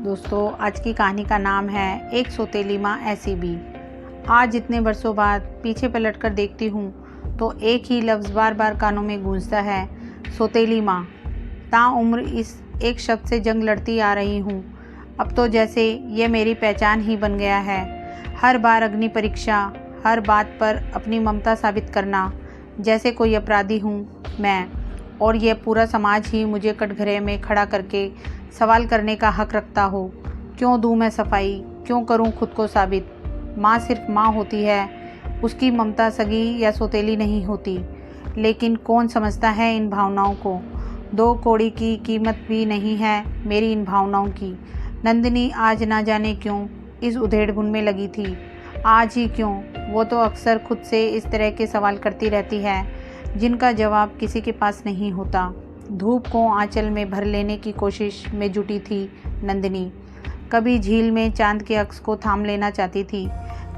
दोस्तों, आज की कहानी का नाम है एक सौतेली माँ ऐसी भी। आज इतने वर्षों बाद पीछे पलट कर देखती हूँ तो एक ही लफ्ज़ बार बार कानों में गूंजता है, सौतेली माँ। ताउम्र इस एक शब्द से जंग लड़ती आ रही हूँ। अब तो जैसे ये मेरी पहचान ही बन गया है। हर बार अग्नि परीक्षा, हर बात पर अपनी ममता साबित करना, जैसे कोई अपराधी हूँ मैं, और यह पूरा समाज ही मुझे कटघरे में खड़ा करके सवाल करने का हक रखता हो। क्यों दूँ मैं सफाई, क्यों करूँ खुद को साबित। माँ सिर्फ माँ होती है, उसकी ममता सगी या सौतेली नहीं होती। लेकिन कौन समझता है इन भावनाओं को। 2 कौड़ी की कीमत भी नहीं है मेरी इन भावनाओं की। नंदिनी आज ना जाने क्यों इस उधेड़-बुन में लगी थी। आज ही क्यों, वो तो अक्सर खुद से इस तरह के सवाल करती रहती है जिनका जवाब किसी के पास नहीं होता। धूप को आंचल में भर लेने की कोशिश में जुटी थी नंदिनी। कभी झील में चांद के अक्स को थाम लेना चाहती थी,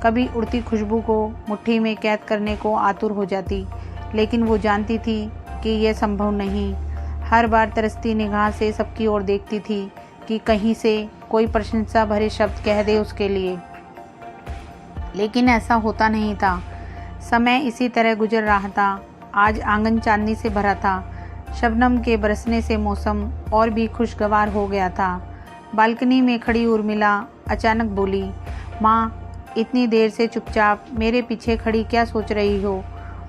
कभी उड़ती खुशबू को मुट्ठी में कैद करने को आतुर हो जाती, लेकिन वो जानती थी कि यह संभव नहीं। हर बार तरसती निगाह से सबकी ओर देखती थी कि कहीं से कोई प्रशंसा भरे शब्द कह दे उसके लिए, लेकिन ऐसा होता नहीं था। समय इसी तरह गुजर रहा था। आज आंगन चांदनी से भरा था। शबनम के बरसने से मौसम और भी खुशगवार हो गया था। बालकनी में खड़ी उर्मिला अचानक बोली, माँ, इतनी देर से चुपचाप मेरे पीछे खड़ी क्या सोच रही हो।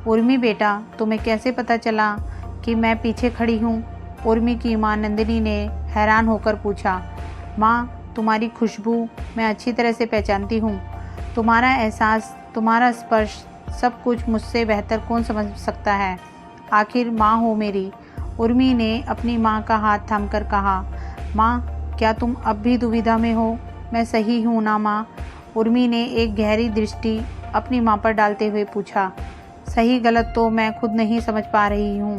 उर्मी बेटा, तुम्हें कैसे पता चला कि मैं पीछे खड़ी हूँ। उर्मी की माँ नंदिनी ने हैरान होकर पूछा। माँ, तुम्हारी खुशबू मैं अच्छी तरह से पहचानती हूँ। तुम्हारा एहसास, तुम्हारा स्पर्श, सब कुछ मुझसे बेहतर कौन समझ सकता है। आखिर माँ हो मेरी। उर्मी ने अपनी माँ का हाथ थामकर कहा। माँ, क्या तुम अब भी दुविधा में हो। मैं सही हूँ ना माँ। उर्मी ने एक गहरी दृष्टि अपनी माँ पर डालते हुए पूछा। सही गलत तो मैं खुद नहीं समझ पा रही हूँ।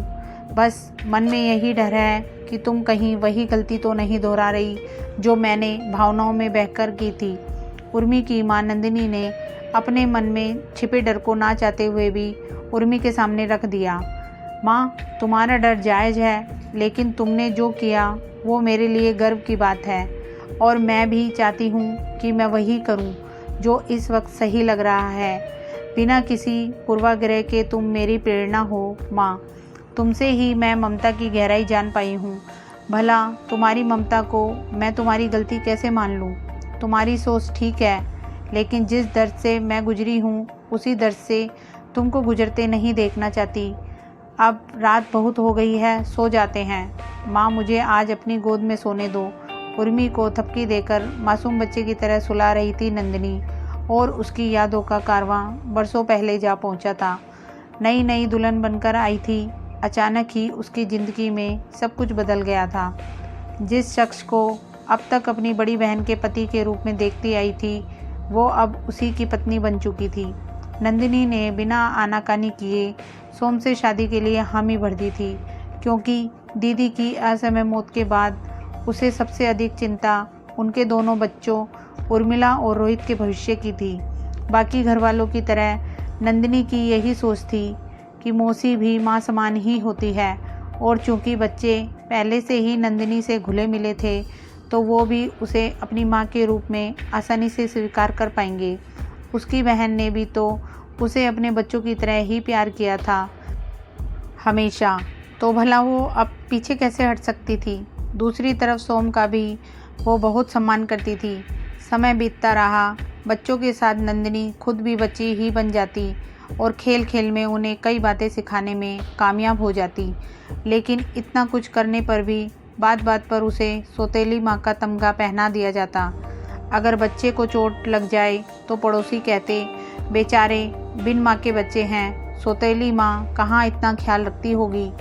बस मन में यही डर है कि तुम कहीं वही गलती तो नहीं दोहरा रही जो मैंने भावनाओं में बहकर की थी। उर्मी की माँ नंदिनी ने अपने मन में छिपे डर को ना चाहते हुए भी उर्मी के सामने रख दिया। माँ, तुम्हारा डर जायज़ है, लेकिन तुमने जो किया वो मेरे लिए गर्व की बात है, और मैं भी चाहती हूँ कि मैं वही करूँ जो इस वक्त सही लग रहा है। बिना किसी पूर्वाग्रह के तुम मेरी प्रेरणा हो माँ। तुमसे ही मैं ममता की गहराई जान पाई हूँ। भला तुम्हारी ममता को मैं तुम्हारी गलती कैसे मान लूँ। तुम्हारी सोच ठीक है, लेकिन जिस दर्द से मैं गुजरी हूँ उसी दर्द से तुमको गुजरते नहीं देखना चाहती। अब रात बहुत हो गई है, सो जाते हैं। माँ, मुझे आज अपनी गोद में सोने दो। उर्मी को थपकी देकर मासूम बच्चे की तरह सुला रही थी नंदिनी, और उसकी यादों का कारवां बरसों पहले जा पहुंचा था। नई नई दुल्हन बनकर आई थी। अचानक ही उसकी ज़िंदगी में सब कुछ बदल गया था। जिस शख्स को अब तक अपनी बड़ी बहन के पति के रूप में देखती आई थी, वो अब उसी की पत्नी बन चुकी थी। नंदिनी ने बिना आनाकानी किए सोम से शादी के लिए हामी भर दी थी, क्योंकि दीदी की असमय मौत के बाद उसे सबसे अधिक चिंता उनके दोनों बच्चों उर्मिला और रोहित के भविष्य की थी। बाकी घर वालों की तरह नंदिनी की यही सोच थी कि मौसी भी माँ समान ही होती है, और चूंकि बच्चे पहले से ही नंदिनी से घुले मिले थे, तो वो भी उसे अपनी माँ के रूप में आसानी से स्वीकार कर पाएंगे। उसकी बहन ने भी तो उसे अपने बच्चों की तरह ही प्यार किया था हमेशा, तो भला वो अब पीछे कैसे हट सकती थी। दूसरी तरफ सोम का भी वो बहुत सम्मान करती थी। समय बीतता रहा। बच्चों के साथ नंदिनी खुद भी बच्ची ही बन जाती और खेल खेल में उन्हें कई बातें सिखाने में कामयाब हो जाती। लेकिन इतना कुछ करने पर भी बात बात पर उसे सौतेली माँ का तमगा पहना दिया जाता। अगर बच्चे को चोट लग जाए तो पड़ोसी कहते, बेचारे बिन माँ के बच्चे हैं, सौतेली माँ कहाँ इतना ख्याल रखती होगी।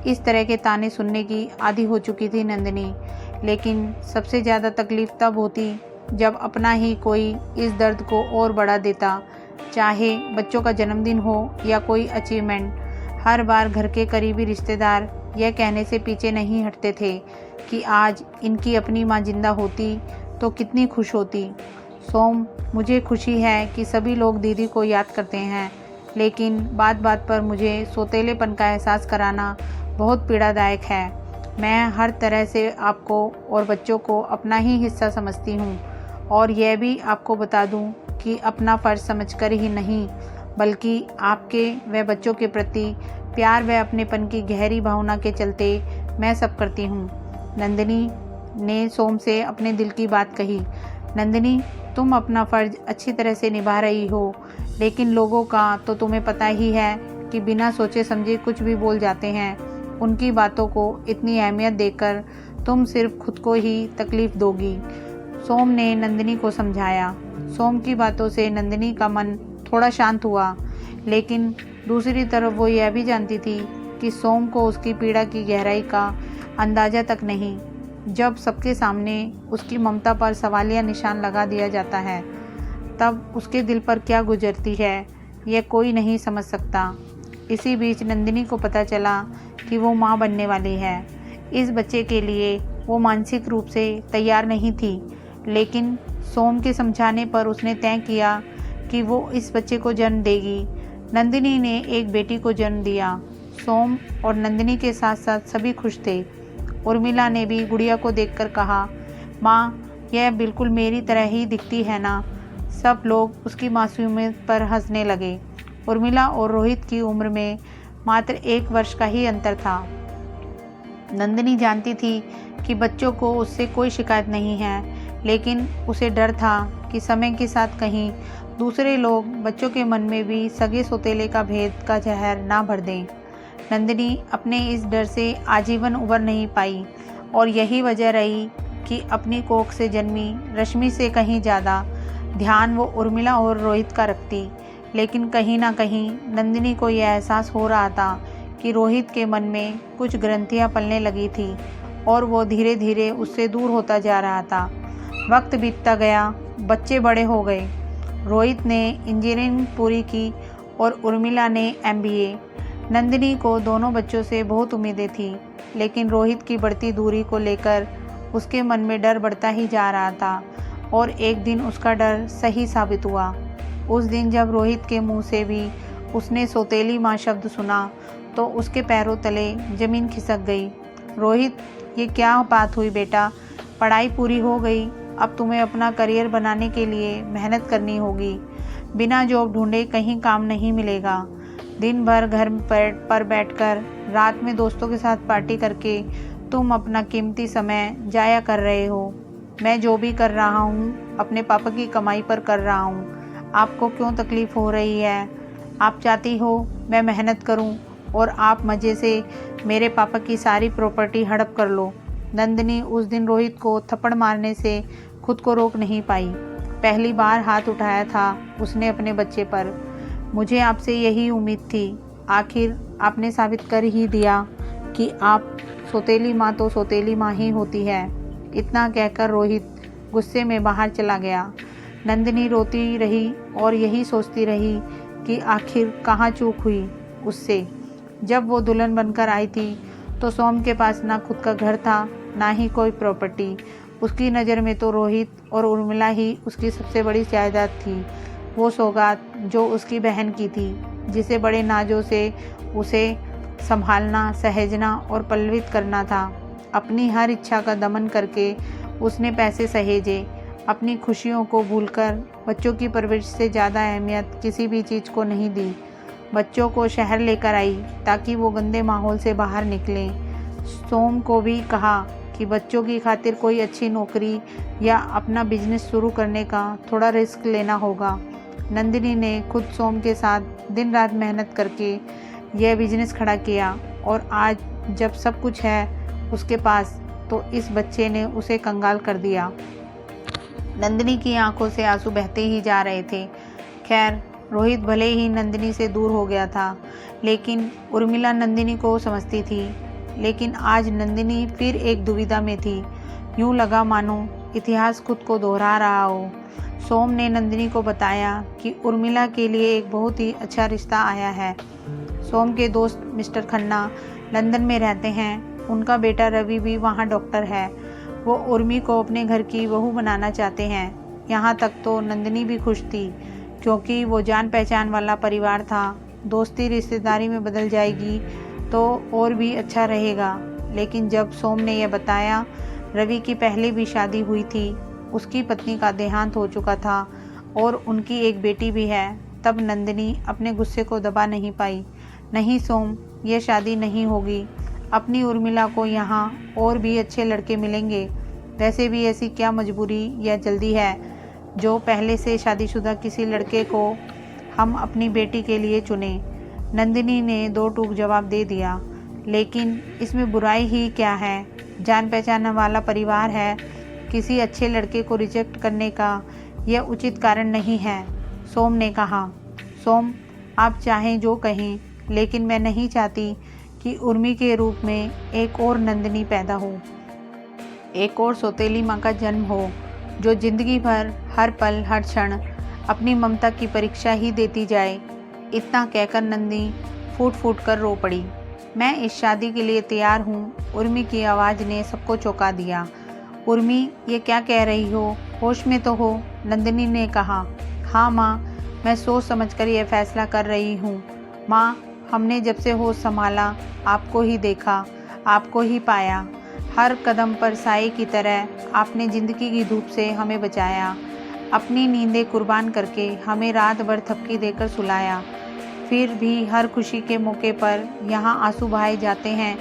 इस तरह के ताने सुनने की आदी हो चुकी थी नंदिनी। लेकिन सबसे ज़्यादा तकलीफ तब होती जब अपना ही कोई इस दर्द को और बढ़ा देता, चाहे बच्चों का जन्मदिन हो या कोई अचीवमेंट। हर बार घर के करीबी रिश्तेदार यह कहने से पीछे नहीं हटते थे कि आज इनकी अपनी माँ जिंदा होती तो कितनी खुश होती। सोम, मुझे खुशी है कि सभी लोग दीदी को याद करते हैं, लेकिन बात बात पर मुझे सौतेलेपन का एहसास कराना बहुत पीड़ादायक है। मैं हर तरह से आपको और बच्चों को अपना ही हिस्सा समझती हूँ और यह भी आपको बता दूँ कि अपना फ़र्ज़ समझकर ही नहीं बल्कि आपके व बच्चों के प्रति प्यार व अपनेपन की गहरी भावना के चलते मैं सब करती हूँ। नंदिनी ने सोम से अपने दिल की बात कही। नंदिनी, तुम अपना फ़र्ज़ अच्छी तरह से निभा रही हो, लेकिन लोगों का तो तुम्हें पता ही है कि बिना सोचे समझे कुछ भी बोल जाते हैं। उनकी बातों को इतनी अहमियत देकर तुम सिर्फ खुद को ही तकलीफ़ दोगी। सोम ने नंदिनी को समझाया। सोम की बातों से नंदिनी का मन थोड़ा शांत हुआ, लेकिन दूसरी तरफ वो यह भी जानती थी कि सोम को उसकी पीड़ा की गहराई का अंदाज़ा तक नहीं। जब सबके सामने उसकी ममता पर सवालिया निशान लगा दिया जाता है, तब उसके दिल पर क्या गुजरती है यह कोई नहीं समझ सकता। इसी बीच नंदिनी को पता चला कि वो माँ बनने वाली है। इस बच्चे के लिए वो मानसिक रूप से तैयार नहीं थी, लेकिन सोम के समझाने पर उसने तय किया कि वो इस बच्चे को जन्म देगी। नंदिनी ने एक बेटी को जन्म दिया। सोम और नंदिनी के साथ साथ सभी खुश थे। उर्मिला ने भी गुड़िया को देखकर कहा, माँ, यह बिल्कुल मेरी तरह ही दिखती है ना। सब लोग उसकी मासूमियत पर हंसने लगे। उर्मिला और रोहित की उम्र में मात्र 1 वर्ष का ही अंतर था। नंदिनी जानती थी कि बच्चों को उससे कोई शिकायत नहीं है, लेकिन उसे डर था कि समय के साथ कहीं दूसरे लोग बच्चों के मन में भी सगे सौतेले का भेद का जहर ना भर दें। नंदिनी अपने इस डर से आजीवन उबर नहीं पाई और यही वजह रही कि अपनी कोख से जन्मी रश्मि से कहीं ज़्यादा ध्यान वो उर्मिला और रोहित का रखती। लेकिन कहीं ना कहीं नंदिनी को यह एहसास हो रहा था कि रोहित के मन में कुछ ग्रंथियां पलने लगी थी और वो धीरे धीरे उससे दूर होता जा रहा था। वक्त बीतता गया, बच्चे बड़े हो गए। रोहित ने इंजीनियरिंग पूरी की और उर्मिला ने MBA। नंदिनी को दोनों बच्चों से बहुत उम्मीदें थी, लेकिन रोहित की बढ़ती दूरी को लेकर उसके मन में डर बढ़ता ही जा रहा था और एक दिन उसका डर सही साबित हुआ। उस दिन जब रोहित के मुंह से भी उसने सौतेली माँ शब्द सुना तो उसके पैरों तले ज़मीन खिसक गई। रोहित, ये क्या बात हुई बेटा? पढ़ाई पूरी हो गई, अब तुम्हें अपना करियर बनाने के लिए मेहनत करनी होगी। बिना जॉब ढूंढे कहीं काम नहीं मिलेगा। दिन भर घर पर बैठकर रात में दोस्तों के साथ पार्टी करके तुम अपना कीमती समय जाया कर रहे हो। मैं जो भी कर रहा हूँ अपने पापा की कमाई पर कर रहा हूँ। आपको क्यों तकलीफ़ हो रही है? आप चाहती हो मैं मेहनत करूँ और आप मज़े से मेरे पापा की सारी प्रॉपर्टी हड़प कर लो। नंदिनी उस दिन रोहित को थप्पड़ मारने से खुद को रोक नहीं पाई। पहली बार हाथ उठाया था उसने अपने बच्चे पर। मुझे आपसे यही उम्मीद थी। आखिर आपने साबित कर ही दिया कि आप सौतेली माँ तो सौतेली माँ ही होती है। इतना कहकर रोहित गुस्से में बाहर चला गया। नंदिनी रोती रही और यही सोचती रही कि आखिर कहाँ चूक हुई उससे। जब वो दुल्हन बनकर आई थी तो सोम के पास ना खुद का घर था, ना ही कोई प्रॉपर्टी। उसकी नज़र में तो रोहित और उर्मिला ही उसकी सबसे बड़ी जायदाद थी। वो सौगात जो उसकी बहन की थी, जिसे बड़े नाजों से उसे संभालना, सहेजना और पल्लवित करना था। अपनी हर इच्छा का दमन करके उसने पैसे सहेजे। अपनी खुशियों को भूलकर बच्चों की परवरिश से ज़्यादा अहमियत किसी भी चीज़ को नहीं दी। बच्चों को शहर लेकर आई ताकि वो गंदे माहौल से बाहर निकलें। सोम को भी कहा कि बच्चों की खातिर कोई अच्छी नौकरी या अपना बिजनेस शुरू करने का थोड़ा रिस्क लेना होगा। नंदिनी ने खुद सोम के साथ दिन रात मेहनत करके यह बिजनेस खड़ा किया और आज जब सब कुछ है उसके पास, तो इस बच्चे ने उसे कंगाल कर दिया। नंदिनी की आंखों से आंसू बहते ही जा रहे थे। खैर, रोहित भले ही नंदिनी से दूर हो गया था, लेकिन उर्मिला नंदिनी को समझती थी। लेकिन आज नंदिनी फिर एक दुविधा में थी। यूँ लगा मानो इतिहास खुद को दोहरा रहा हो। सोम ने नंदिनी को बताया कि उर्मिला के लिए एक बहुत ही अच्छा रिश्ता आया है। सोम के दोस्त मिस्टर खन्ना लंदन में रहते हैं। उनका बेटा रवि भी वहाँ डॉक्टर है। वो उर्मी को अपने घर की बहू बनाना चाहते हैं। यहाँ तक तो नंदिनी भी खुश थी, क्योंकि वो जान पहचान वाला परिवार था। दोस्ती रिश्तेदारी में बदल जाएगी तो और भी अच्छा रहेगा। लेकिन जब सोम ने यह बताया रवि की पहले भी शादी हुई थी, उसकी पत्नी का देहांत हो चुका था और उनकी एक बेटी भी है, तब नंदिनी अपने गुस्से को दबा नहीं पाई। नहीं सोम, यह शादी नहीं होगी। अपनी उर्मिला को यहाँ और भी अच्छे लड़के मिलेंगे। वैसे भी ऐसी क्या मजबूरी या जल्दी है जो पहले से शादीशुदा किसी लड़के को हम अपनी बेटी के लिए चुने। नंदिनी ने दो टूक जवाब दे दिया। लेकिन इसमें बुराई ही क्या है? जान पहचान वाला परिवार है, किसी अच्छे लड़के को रिजेक्ट करने का यह उचित कारण नहीं है, सोम ने कहा। सोम, आप चाहें जो कहें, लेकिन मैं नहीं चाहती कि उर्मी के रूप में एक और नंदिनी पैदा हो, एक और सौतेली माँ का जन्म हो जो जिंदगी भर हर पल हर क्षण अपनी ममता की परीक्षा ही देती जाए। इतना कहकर नंदिनी फूट फूट कर रो पड़ी। मैं इस शादी के लिए तैयार हूँ, उर्मी की आवाज़ ने सबको चौंका दिया। उर्मी, ये क्या कह रही हो? होश में तो हो, नंदिनी ने कहा। हाँ माँ, मैं सोच समझकर यह फैसला कर रही हूँ। माँ, हमने जब से होश संभाला आपको ही देखा, आपको ही पाया। हर कदम पर साए की तरह आपने ज़िंदगी की धूप से हमें बचाया, अपनी नींदें कुर्बान करके हमें रात भर थपकी देकर सुलाया। फिर भी हर खुशी के मौके पर यहाँ आंसू बहाए जाते हैं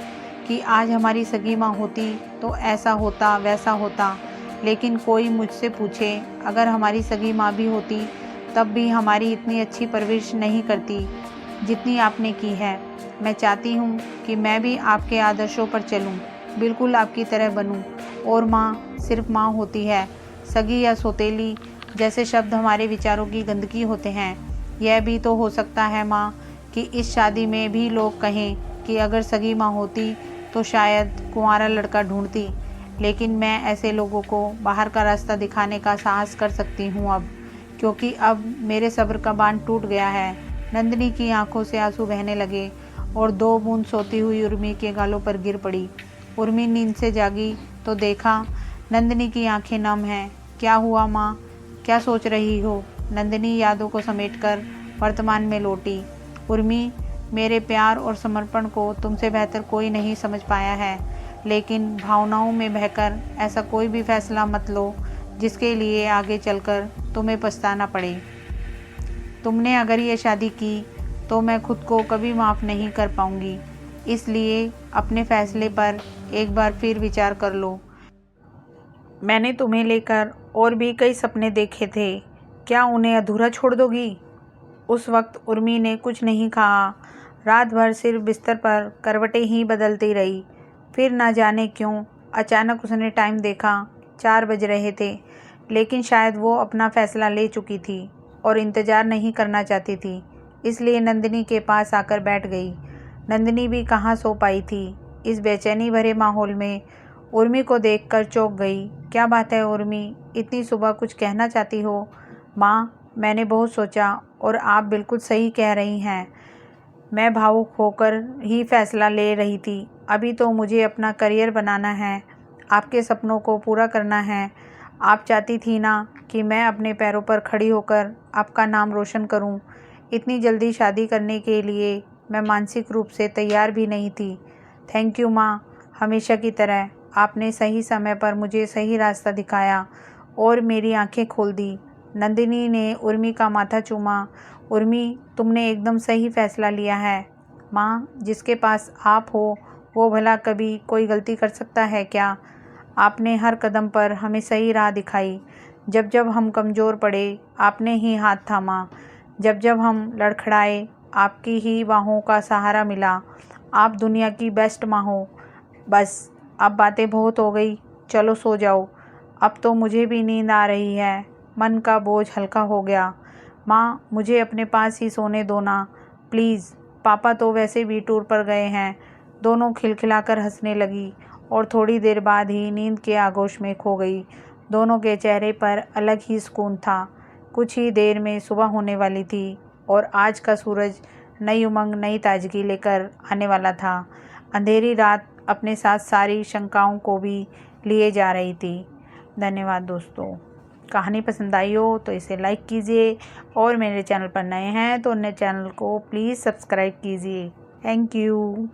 कि आज हमारी सगी माँ होती तो ऐसा होता वैसा होता। लेकिन कोई मुझसे पूछे अगर हमारी सगी माँ भी होती तब भी हमारी इतनी अच्छी परवरिश नहीं करती जितनी आपने की है। मैं चाहती हूँ कि मैं भी आपके आदर्शों पर चलूँ, बिल्कुल आपकी तरह बनूँ। और माँ सिर्फ माँ होती है, सगी या सौतेली जैसे शब्द हमारे विचारों की गंदगी होते हैं। यह भी तो हो सकता है माँ कि इस शादी में भी लोग कहें कि अगर सगी माँ होती तो शायद कुंवारा लड़का ढूंढती। लेकिन मैं ऐसे लोगों को बाहर का रास्ता दिखाने का साहस कर सकती हूँ अब, क्योंकि अब मेरे सब्र का बांध टूट गया है। नंदिनी की आंखों से आंसू बहने लगे और दो बूंद सोती हुई उर्मी के गालों पर गिर पड़ी। उर्मी नींद से जागी तो देखा नंदिनी की आंखें नम हैं। क्या हुआ माँ, क्या सोच रही हो? नंदिनी यादों को समेटकर वर्तमान में लौटी। उर्मी, मेरे प्यार और समर्पण को तुमसे बेहतर कोई नहीं समझ पाया है, लेकिन भावनाओं में बहकर ऐसा कोई भी फैसला मत लो जिसके लिए आगे चलकर तुम्हें पछताना पड़े। तुमने अगर ये शादी की तो मैं खुद को कभी माफ़ नहीं कर पाऊंगी। इसलिए अपने फैसले पर एक बार फिर विचार कर लो। मैंने तुम्हें लेकर और भी कई सपने देखे थे, क्या उन्हें अधूरा छोड़ दोगी? उस वक्त उर्मी ने कुछ नहीं कहा। रात भर सिर्फ बिस्तर पर करवटें ही बदलती रही। फिर ना जाने क्यों अचानक उसने टाइम देखा, 4 बज रहे थे। लेकिन शायद वो अपना फैसला ले चुकी थी और इंतज़ार नहीं करना चाहती थी, इसलिए नंदिनी के पास आकर बैठ गई। नंदिनी भी कहाँ सो पाई थी। इस बेचैनी भरे माहौल में उर्मी को देखकर चौंक गई। क्या बात है उर्मी, इतनी सुबह कुछ कहना चाहती हो? माँ, मैंने बहुत सोचा और आप बिल्कुल सही कह रही हैं। मैं भावुक होकर ही फैसला ले रही थी। अभी तो मुझे अपना करियर बनाना है, आपके सपनों को पूरा करना है। आप चाहती थी ना कि मैं अपने पैरों पर खड़ी होकर आपका नाम रोशन करूं। इतनी जल्दी शादी करने के लिए मैं मानसिक रूप से तैयार भी नहीं थी। थैंक यू माँ, हमेशा की तरह आपने सही समय पर मुझे सही रास्ता दिखाया और मेरी आंखें खोल दी। नंदिनी ने उर्मी का माथा चूमा। उर्मी, तुमने एकदम सही फैसला लिया है। माँ, जिसके पास आप हो वो भला कभी कोई गलती कर सकता है क्या? आपने हर कदम पर हमें सही राह दिखाई। जब जब हम कमज़ोर पड़े आपने ही हाथ थामा, जब जब हम लड़खड़ाए आपकी ही बाहों का सहारा मिला। आप दुनिया की बेस्ट माँ हो। बस, अब बातें बहुत हो गई, चलो सो जाओ। अब तो मुझे भी नींद आ रही है, मन का बोझ हल्का हो गया। माँ, मुझे अपने पास ही सोने दो ना, प्लीज़। पापा तो वैसे भी टूर पर गए हैं। दोनों खिलखिलाकर हंसने लगी और थोड़ी देर बाद ही नींद के आगोश में खो गई। दोनों के चेहरे पर अलग ही सुकून था। कुछ ही देर में सुबह होने वाली थी और आज का सूरज नई उमंग नई ताजगी लेकर आने वाला था। अंधेरी रात अपने साथ सारी शंकाओं को भी लिए जा रही थी। धन्यवाद दोस्तों। कहानी पसंद आई हो तो इसे लाइक कीजिए और मेरे चैनल पर नए हैं तो नए चैनल को प्लीज़ सब्सक्राइब कीजिए। Thank you.